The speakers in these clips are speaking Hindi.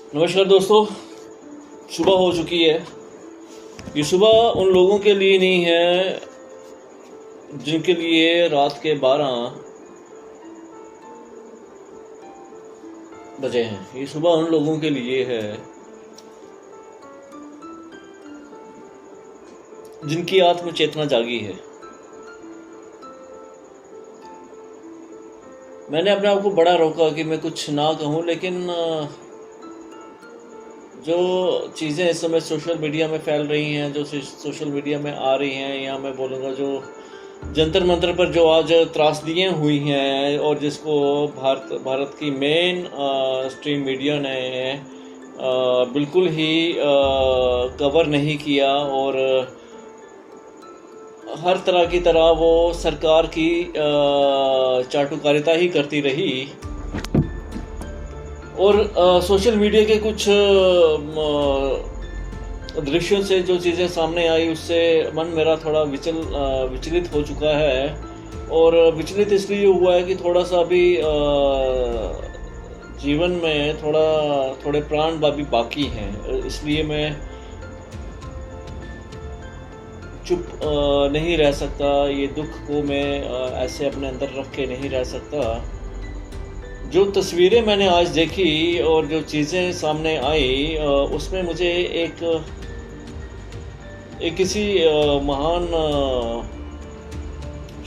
नमस्कार दोस्तों, सुबह हो चुकी है। ये सुबह उन लोगों के लिए नहीं है जिनके लिए रात के 12 बजे हैं। ये सुबह उन लोगों के लिए है जिनकी आत्म चेतना जागी है। मैंने अपने आप को बड़ा रोका कि मैं कुछ ना कहूँ, लेकिन जो चीज़ें इस समय सोशल मीडिया में फैल रही हैं, जो सोशल मीडिया में आ रही हैं, या मैं बोलूँगा जो जंतर मंतर पर जो आज त्रासदियाँ हुई हैं और जिसको भारत की मेन स्ट्रीम मीडिया ने बिल्कुल ही कवर नहीं किया, और हर तरह की तरह वो सरकार की चाटुकारिता ही करती रही। और सोशल मीडिया के कुछ दृश्यों से जो चीज़ें सामने आई, उससे मन मेरा थोड़ा विचलित हो चुका है। और विचलित इसलिए हुआ है कि थोड़ा सा अभी जीवन में थोड़े प्राण अभी बाकी हैं, इसलिए मैं चुप नहीं रह सकता। ये दुख को मैं ऐसे अपने अंदर रख के नहीं रह सकता। जो तस्वीरें मैंने आज देखी और जो चीज़ें सामने आई, उसमें मुझे एक किसी महान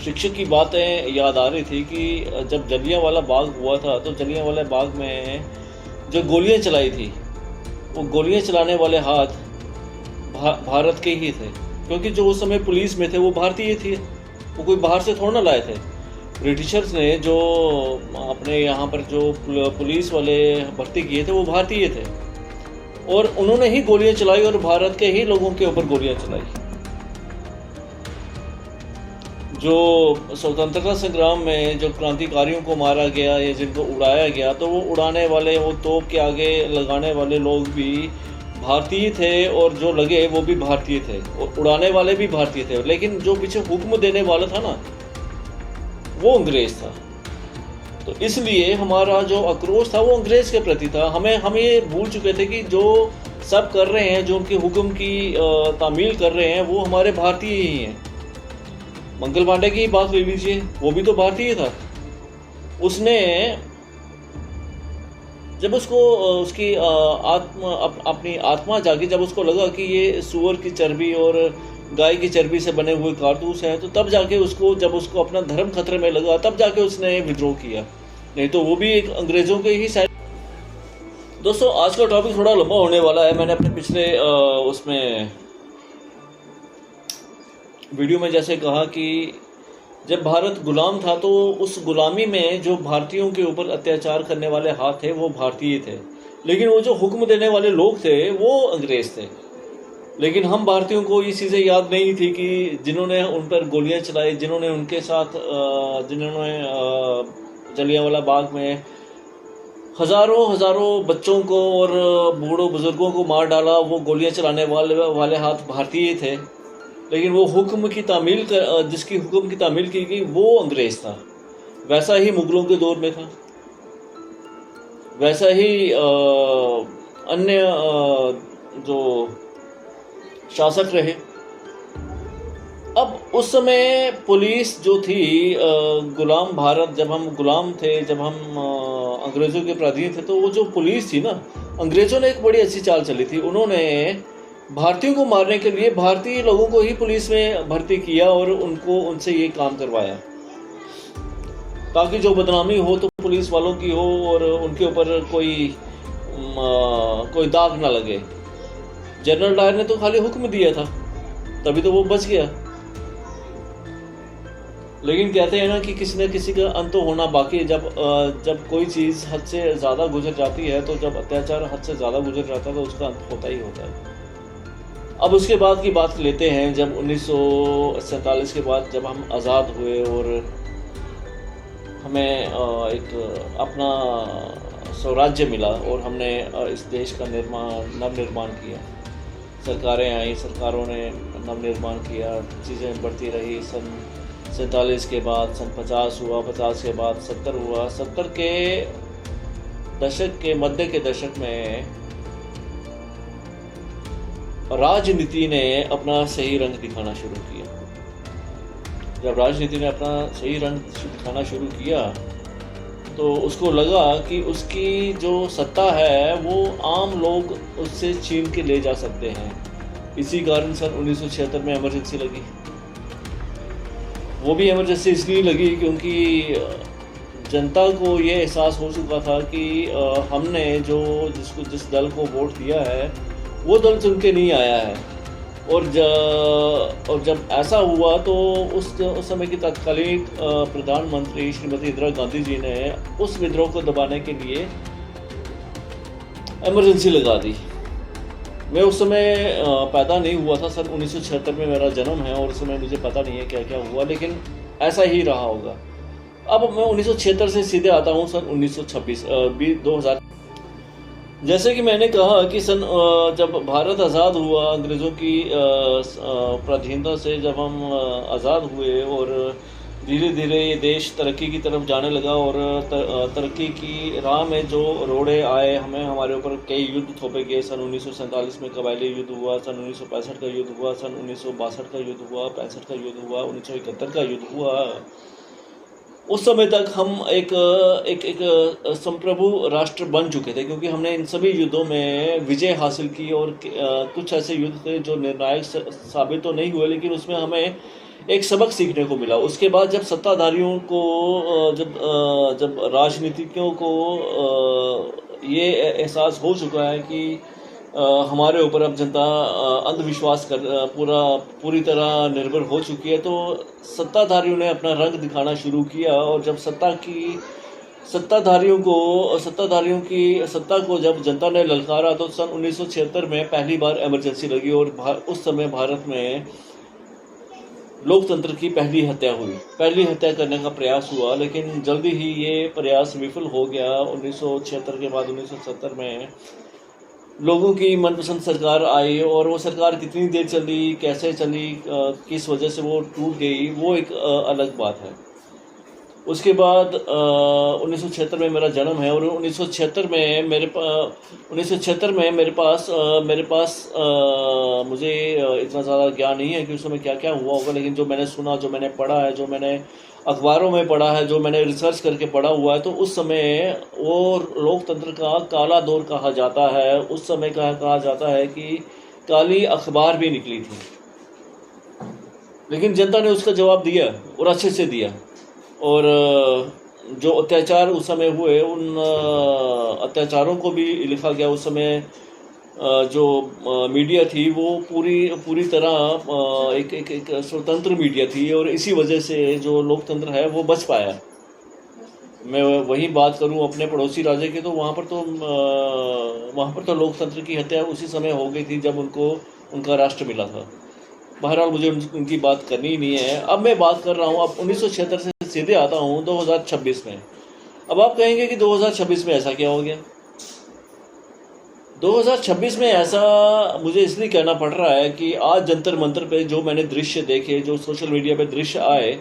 शिक्षक की बातें याद आ रही थी कि जब जलियांवाला बाग हुआ था, तो जलियांवाला बाग में जो गोलियां चलाई थी, वो गोलियां चलाने वाले हाथ भारत के ही थे, क्योंकि जो उस समय पुलिस में थे वो भारतीय थे, वो कोई बाहर से थोड़ा ना लाए थे। ब्रिटिशर्स ने जो अपने यहाँ पर जो पुलिस वाले भर्ती किए थे वो भारतीय थे, और उन्होंने ही गोलियां चलाई और भारत के ही लोगों के ऊपर गोलियां चलाई। जो स्वतंत्रता संग्राम में जो क्रांतिकारियों को मारा गया या जिनको उड़ाया गया, तो वो उड़ाने वाले, वो तोप के आगे लगाने वाले लोग भी भारतीय थे, और जो लगे वो भी भारतीय थे, और उड़ाने वाले भी भारतीय थे। लेकिन जो पीछे हुक्म देने वाला था ना, वो अंग्रेज था। तो इसलिए हमारा जो आक्रोश था वो अंग्रेज के प्रति था। हम ये भूल चुके थे कि जो सब कर रहे हैं, जो उनके हुक्म की तामील कर रहे हैं, वो हमारे भारतीय ही हैं। मंगल पांडे की बात ले लीजिए, वो भी तो भारतीय था। उसने जब उसको उसकी अपनी आत्मा जागी, जब उसको लगा कि ये सुअर की चर्बी और गाय की चर्बी से बने हुए कारतूस हैं, तो तब जाके जब उसको अपना धर्म खतरे में लगा, तब जाके उसने विद्रोह किया। नहीं तो वो भी एक अंग्रेजों के ही साइड। दोस्तों, आज का टॉपिक थोड़ा लंबा होने वाला है। मैंने अपने पिछले उसमें वीडियो में जैसे कहा कि जब भारत गुलाम था, तो उस गुलामी में जो भारतीयों के ऊपर अत्याचार करने वाले हाथ थे वो भारतीय थे, लेकिन वो जो हुक्म देने वाले लोग थे वो अंग्रेज थे। लेकिन हम भारतीयों को ये चीज़ें याद नहीं थी कि जिन्होंने उन पर गोलियां चलाई, जिन्होंने उनके साथ जिन्होंने जलियांवाला बाग में हज़ारों बच्चों को और बूढ़ों बुजुर्गों को मार डाला, वो गोलियां चलाने वाले हाथ भारतीय थे। लेकिन वो जिसकी हुक्म की तामील की गई, वो अंग्रेज था। वैसा ही मुगलों के दौर में था, वैसा ही अन्य जो शासक रहे। अब उस समय पुलिस जो थी, गुलाम भारत, जब हम गुलाम थे, जब हम अंग्रेज़ों के प्राधीन थे, तो वो जो पुलिस थी ना, अंग्रेज़ों ने एक बड़ी अच्छी चाल चली थी। उन्होंने भारतीयों को मारने के लिए भारतीय लोगों को ही पुलिस में भर्ती किया और उनसे ये काम करवाया, ताकि जो बदनामी हो तो पुलिस वालों की हो और उनके ऊपर कोई दाग ना लगे। जनरल डायर ने तो खाली हुक्म दिया था, तभी तो वो बच गया। लेकिन कहते हैं ना कि किसी न किसी का अंत तो होना बाकी है। जब कोई चीज़ हद से ज़्यादा गुजर जाती है, तो जब अत्याचार हद से ज़्यादा गुजर जाता है, तो उसका अंत होता ही होता है। अब उसके बाद की बात लेते हैं। जब 1947 के बाद जब हम आज़ाद हुए और हमें एक अपना स्वराज्य मिला और हमने इस देश का नवनिर्माण किया, सरकारें आई, सरकारों ने नवनिर्माण किया, चीज़ें बढ़ती रही। सन 47 के बाद सन 50 हुआ, 50 के बाद 70 हुआ। 70 के दशक के मध्य के दशक में राजनीति ने अपना सही रंग दिखाना शुरू किया। जब राजनीति ने अपना सही रंग दिखाना शुरू किया तो उसको लगा कि उसकी जो सत्ता है वो आम लोग उससे छीन के ले जा सकते हैं। इसी कारण सन 1976 में इमरजेंसी लगी। वो भी इमरजेंसी इसलिए लगी क्योंकि जनता को ये एहसास हो चुका था कि हमने जिस दल को वोट दिया है वो दल चुन के नहीं आया है। और जब ऐसा हुआ तो उस समय की तत्कालीन प्रधानमंत्री श्रीमती इंदिरा गांधी जी ने उस विद्रोह को दबाने के लिए इमरजेंसी लगा दी। मैं उस समय पैदा नहीं हुआ था, सन 1976 में मेरा जन्म है और उस समय मुझे पता नहीं है क्या क्या हुआ, लेकिन ऐसा ही रहा होगा। अब मैं 1976 से सीधे आता हूँ सन 1926 2000। जैसे कि मैंने कहा कि जब भारत आज़ाद हुआ अंग्रेज़ों की पराधीनता से, जब हम आज़ाद हुए और धीरे धीरे ये देश तरक्की की तरफ जाने लगा और तरक्की की राह में जो रोड़े आए, हमारे ऊपर कई युद्ध थोपे गए। सन 1947 में कबायली युद्ध हुआ, सन 1965 का युद्ध हुआ, सन 1962 का युद्ध हुआ, 65 का युद्ध हुआ, 1971 का युद्ध हुआ। उस समय तक हम एक संप्रभु राष्ट्र बन चुके थे क्योंकि हमने इन सभी युद्धों में विजय हासिल की। और कुछ ऐसे युद्ध थे जो निर्णायक साबित तो नहीं हुए, लेकिन उसमें हमें एक सबक सीखने को मिला। उसके बाद जब सत्ताधारियों को जब राजनीतिज्ञों को ये एहसास हो चुका है कि हमारे ऊपर अब जनता अंधविश्वास पूरी तरह निर्भर हो चुकी है, तो सत्ताधारियों ने अपना रंग दिखाना शुरू किया। और जब सत्ताधारियों की सत्ता को जब जनता ने ललकारा तो सन 1976 में पहली बार इमरजेंसी लगी और उस समय भारत में लोकतंत्र की पहली हत्या हुई। पहली हत्या करने का प्रयास हुआ, लेकिन जल्दी ही ये प्रयास विफल हो गया। 1976 के बाद 1970 में लोगों की मनपसंद सरकार आई और वो सरकार कितनी देर चली, कैसे चली, किस वजह से वो टूट गई, वो एक अलग बात है। उसके बाद 1976 में मेरा जन्म है और 1976 में मेरे पास मुझे इतना ज़्यादा ज्ञान नहीं है कि उस समय क्या क्या हुआ होगा, लेकिन जो मैंने सुना, जो मैंने पढ़ा है, जो मैंने अखबारों में पढ़ा है, जो मैंने रिसर्च करके पढ़ा हुआ है, तो उस समय वो लोकतंत्र का काला दौर कहा जाता है। उस समय कहा जाता है कि काली अखबार भी निकली थी, लेकिन जनता ने उसका जवाब दिया और अच्छे से दिया। और जो अत्याचार उस समय हुए, उन अत्याचारों को भी लिखा गया। उस समय जो मीडिया थी वो पूरी तरह एक स्वतंत्र मीडिया थी और इसी वजह से जो लोकतंत्र है वो बच पाया। मैं वही बात करूं अपने पड़ोसी राज्य की, तो वहाँ पर तो लोकतंत्र की हत्या उसी समय हो गई थी जब उनको उनका राष्ट्र मिला था। बहरहाल मुझे उनकी बात करनी ही नहीं है। अब मैं बात कर रहा हूँ, अब 1976 से सीधे आता हूँ 2026 में। अब आप कहेंगे कि 2026 में ऐसा क्या हो गया। 2026 में ऐसा मुझे इसलिए कहना पड़ रहा है कि आज जंतर मंतर पे जो मैंने दृश्य देखे, जो सोशल मीडिया पे दृश्य आए,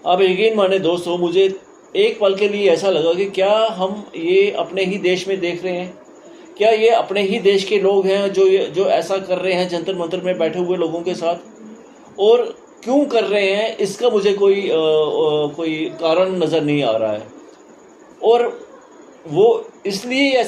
आप यकीन माने दोस्तों, मुझे एक पल के लिए ऐसा लगा कि क्या हम ये अपने ही देश में देख रहे हैं? क्या ये अपने ही देश के लोग हैं जो ऐसा कर रहे हैं जंतर मंतर में बैठे हुए लोगों के साथ? और क्यों कर रहे हैं इसका मुझे कोई कारण नज़र नहीं आ रहा है। और वो इसलिए